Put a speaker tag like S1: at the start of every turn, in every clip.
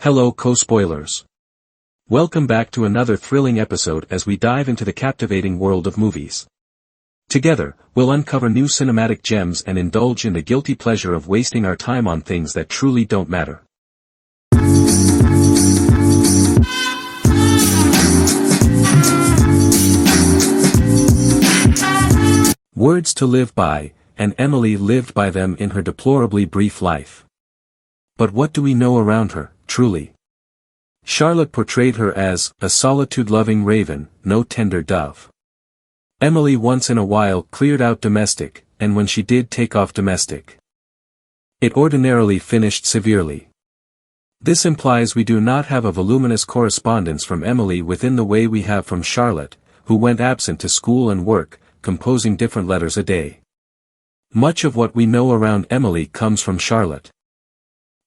S1: Hello co-spoilers. Welcome back to another thrilling episode as we dive into the captivating world of movies. Together, we'll uncover new cinematic gems and indulge in the guilty pleasure of wasting our time on things that truly don't matter. Words to live by, and Emily lived by them in her deplorably brief life. But what do we know around her, truly? Charlotte portrayed her as a solitude-loving raven, no tender dove. Emily once in a while cleared out domestic, and when she did take off domestic, it ordinarily finished severely. This implies we do not have a voluminous correspondence from Emily within the way we have from Charlotte, who went absent to school and work, composing different letters a day. Much of what we know around Emily comes from Charlotte.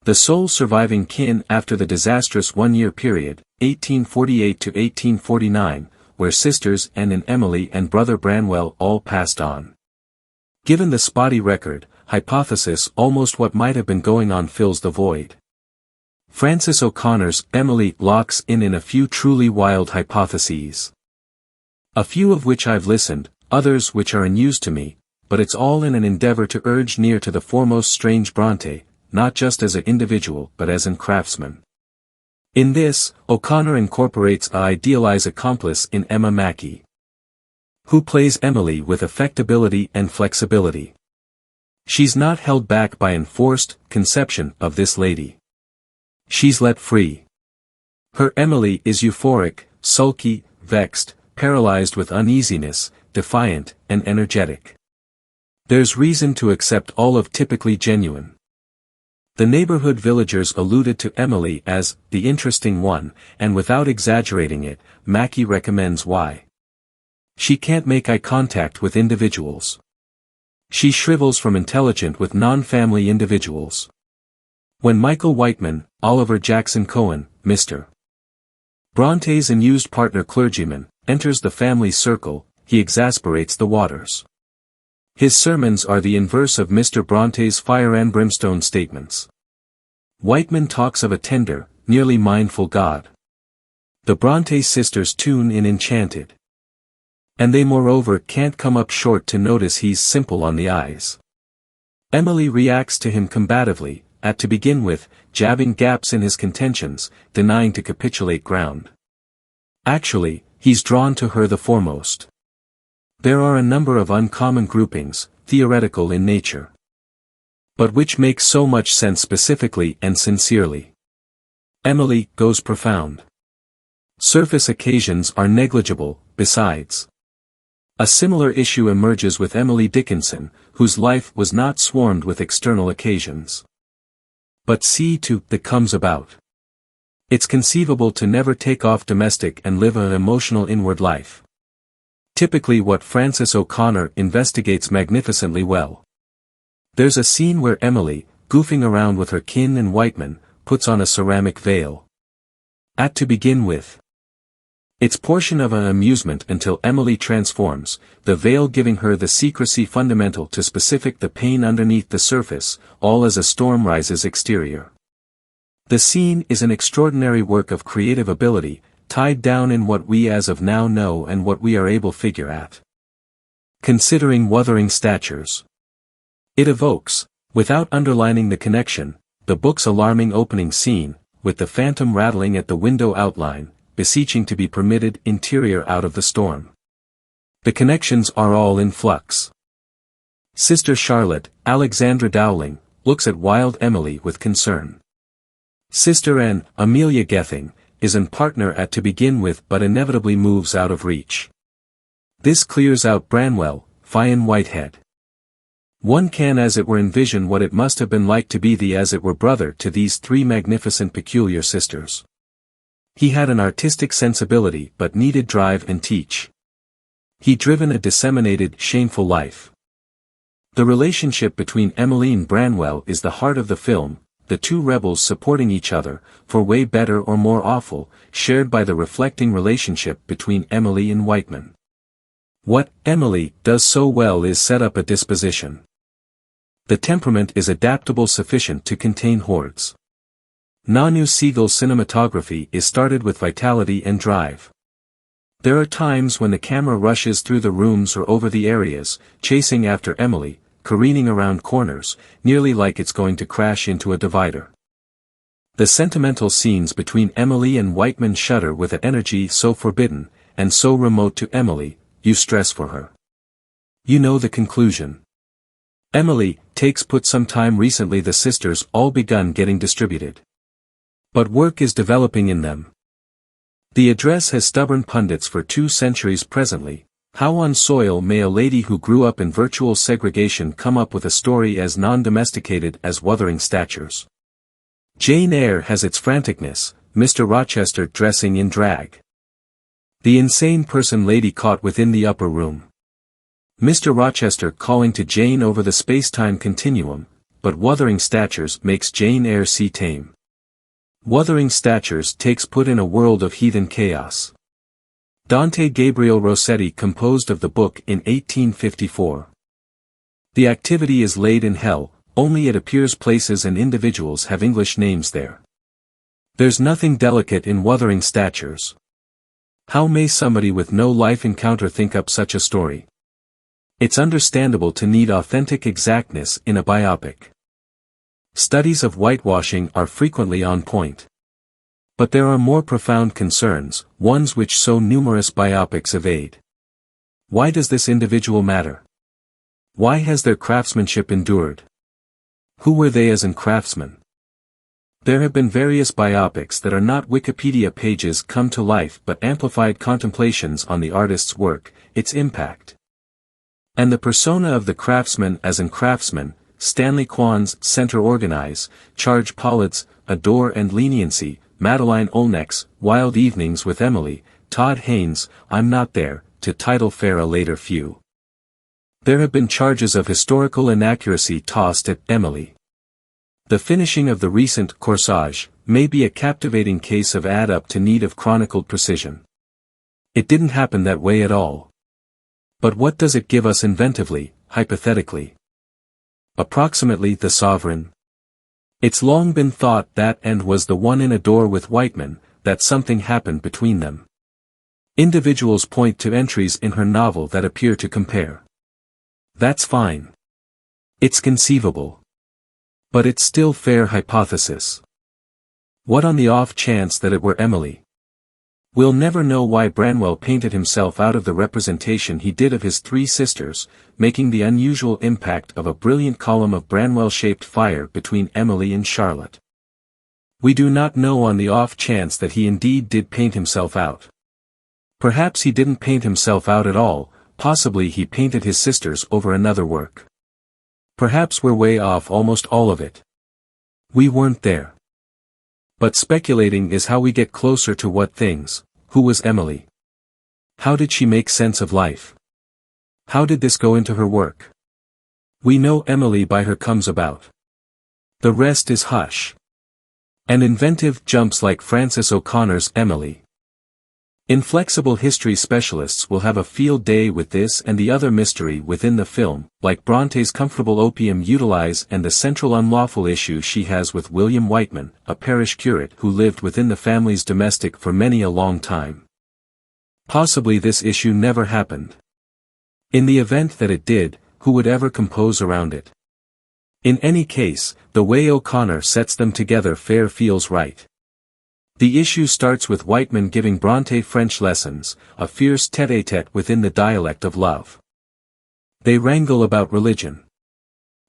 S1: The sole surviving kin after the disastrous one-year period, 1848 to 1849, where sisters Anne and Emily and brother Branwell all passed on. Given the spotty record, hypothesis almost what might have been going on fills the void. Frances O'Connor's Emily locks in a few truly wild hypotheses. A few of which I've listened, others which are unused to me, but it's all in an endeavor to urge near to the foremost strange Bronte, not just as an individual but as an craftsman. In this, O'Connor incorporates an idealized accomplice in Emma Mackey, who plays Emily with affectability and flexibility. She's not held back by enforced conception of this lady. She's let free. Her Emily is euphoric, sulky, vexed, paralyzed with uneasiness, defiant, and energetic. There's reason to accept all of typically genuine. The neighborhood villagers alluded to Emily as the interesting one, and without exaggerating it, Mackey recommends why. She can't make eye contact with individuals. She shrivels from intelligent with non-family individuals. When Michael Whiteman, Oliver Jackson Cohen, Mr. Bronte's amused partner clergyman, enters the family circle, he exasperates the waters. His sermons are the inverse of Mr. Bronte's fire and brimstone statements. Whiteman talks of a tender, nearly mindful God. The Bronte sisters tune in enchanted. And they moreover can't come up short to notice he's simple on the eyes. Emily reacts to him combatively, to begin with, jabbing gaps in his contentions, denying to capitulate ground. Actually, he's drawn to her the foremost. There are a number of uncommon groupings, theoretical in nature, but which make so much sense specifically and sincerely. Emily goes profound. Surface occasions are negligible, besides. A similar issue emerges with Emily Dickinson, whose life was not swarmed with external occasions. But see to that comes about. It's conceivable to never take off domestic and live an emotional inward life. Typically what Frances O'Connor investigates magnificently well. There's a scene where Emily, goofing around with her kin and Whiteman, puts on a ceramic veil. To begin with. It's portion of an amusement until Emily transforms, the veil giving her the secrecy fundamental to specific the pain underneath the surface, all as a storm rises exterior. The scene is an extraordinary work of creative ability, tied down in what we as of now know and what we are able figure at. Considering wuthering statures. It evokes, without underlining the connection, the book's alarming opening scene, with the phantom rattling at the window outline, beseeching to be permitted interior out of the storm. The connections are all in flux. Sister Charlotte, Alexandra Dowling, looks at wild Emily with concern. Sister Anne, Amelia Gething, is an partner to begin with but inevitably moves out of reach. This clears out Branwell, Fionn Whitehead. One can as it were envision what it must have been like to be the as it were brother to these three magnificent peculiar sisters. He had an artistic sensibility but needed drive and teach. He driven a disseminated, shameful life. The relationship between Emily and Branwell is the heart of the film, the two rebels supporting each other, for way better or more awful, shared by the reflecting relationship between Emily and Whiteman. What Emily does so well is set up a disposition. The temperament is adaptable sufficient to contain hordes. Nanu Siegel's cinematography is started with vitality and drive. There are times when the camera rushes through the rooms or over the areas, chasing after Emily, careening around corners, nearly like it's going to crash into a divider. The sentimental scenes between Emily and Whiteman shudder with an energy so forbidden, and so remote to Emily, you stress for her. You know the conclusion. Emily takes put some time recently the sisters all begun getting distributed. But work is developing in them. The address has stubborn pundits for 2 centuries presently. How on soil may a lady who grew up in virtual segregation come up with a story as non-domesticated as Wuthering Statures? Jane Eyre has its franticness, Mr. Rochester dressing in drag. The insane person lady caught within the upper room. Mr. Rochester calling to Jane over the space-time continuum, but Wuthering Statures makes Jane Eyre see tame. Wuthering Statures takes put in a world of heathen chaos. Dante Gabriel Rossetti composed of the book in 1854. The activity is laid in hell, only it appears places and individuals have English names there. There's nothing delicate in Wuthering Statures. How may somebody with no life encounter think up such a story? It's understandable to need authentic exactness in a biopic. Studies of whitewashing are frequently on point. But there are more profound concerns, ones which so numerous biopics evade. Why does this individual matter? Why has their craftsmanship endured? Who were they as craftsmen? There have been various biopics that are not Wikipedia pages come to life but amplified contemplations on the artist's work, its impact. And the persona of the craftsman as craftsman, Stanley Kwan's Center Organize, Charge Pollard's Adore and Leniency, Madeline Olneck's Wild Evenings with Emily, Todd Haynes' I'm Not There, to title fare a later few. There have been charges of historical inaccuracy tossed at Emily. The finishing of the recent Corsage may be a captivating case of add up to need of chronicled precision. It didn't happen that way at all. But what does it give us inventively, hypothetically? Approximately the sovereign. It's long been thought that and was the one in Adore with Whiteman, that something happened between them. Individuals point to entries in her novel that appear to compare. That's fine. It's conceivable. But it's still fair hypothesis. What on the off chance that it were Emily? We'll never know why Branwell painted himself out of the representation he did of his 3 sisters, making the unusual impact of a brilliant column of Branwell-shaped fire between Emily and Charlotte. We do not know on the off chance that he indeed did paint himself out. Perhaps he didn't paint himself out at all, possibly he painted his sisters over another work. Perhaps we're way off almost all of it. We weren't there. But speculating is how we get closer to what things. Who was Emily? How did she make sense of life? How did this go into her work? We know Emily by her comes about. The rest is hush. And inventive jumps like Frances O'Connor's Emily. Inflexible history specialists will have a field day with this and the other mystery within the film, like Bronte's comfortable opium utilize and the central unlawful issue she has with William Whiteman, a parish curate who lived within the family's domestic for many a long time. Possibly this issue never happened. In the event that it did, who would ever compose around it? In any case, the way O'Connor sets them together fair feels right. The issue starts with Whiteman giving Bronte French lessons, a fierce tête-à-tête within the dialect of love. They wrangle about religion.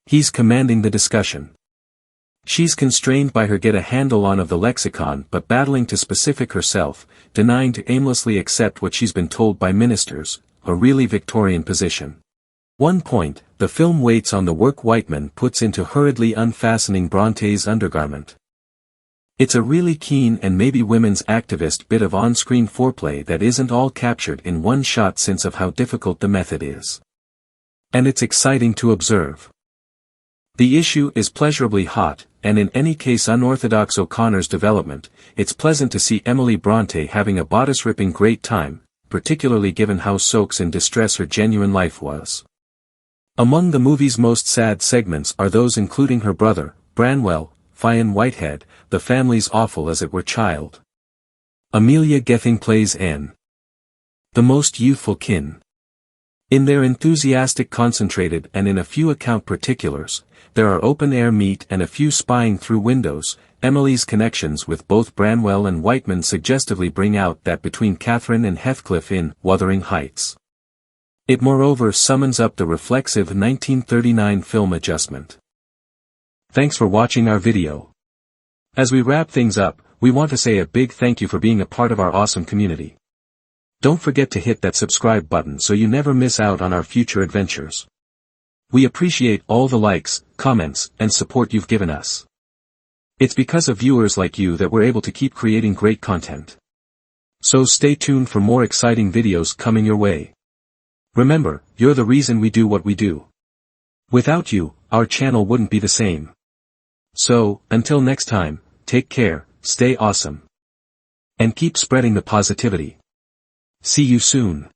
S1: He's commanding the discussion. She's constrained by her get a handle on of the lexicon but battling to specific herself, denying to aimlessly accept what she's been told by ministers, a really Victorian position. One point, the film waits on the work Whiteman puts into hurriedly unfastening Bronte's undergarment. It's a really keen and maybe women's activist bit of on-screen foreplay that isn't all captured in one shot sense of how difficult the method is. And it's exciting to observe. The issue is pleasurably hot, and in any case unorthodox O'Connor's development, it's pleasant to see Emily Bronte having a bodice-ripping great time, particularly given how soaks in distress her genuine life was. Among the movie's most sad segments are those including her brother, Branwell, Fionn Whitehead, the family's awful as it were child. Amelia Gething plays Anne, the most youthful kin. In their enthusiastic concentrated and in a few account particulars, there are open-air meet and a few spying through windows. Emily's connections with both Branwell and Whiteman suggestively bring out that between Catherine and Heathcliff in Wuthering Heights. It moreover summons up the reflexive 1939 film adjustment. Thanks for watching our video. As we wrap things up, we want to say a big thank you for being a part of our awesome community. Don't forget to hit that subscribe button so you never miss out on our future adventures. We appreciate all the likes, comments, and support you've given us. It's because of viewers like you that we're able to keep creating great content. So stay tuned for more exciting videos coming your way. Remember, you're the reason we do what we do. Without you, our channel wouldn't be the same. So, until next time, take care, stay awesome. And keep spreading the positivity. See you soon.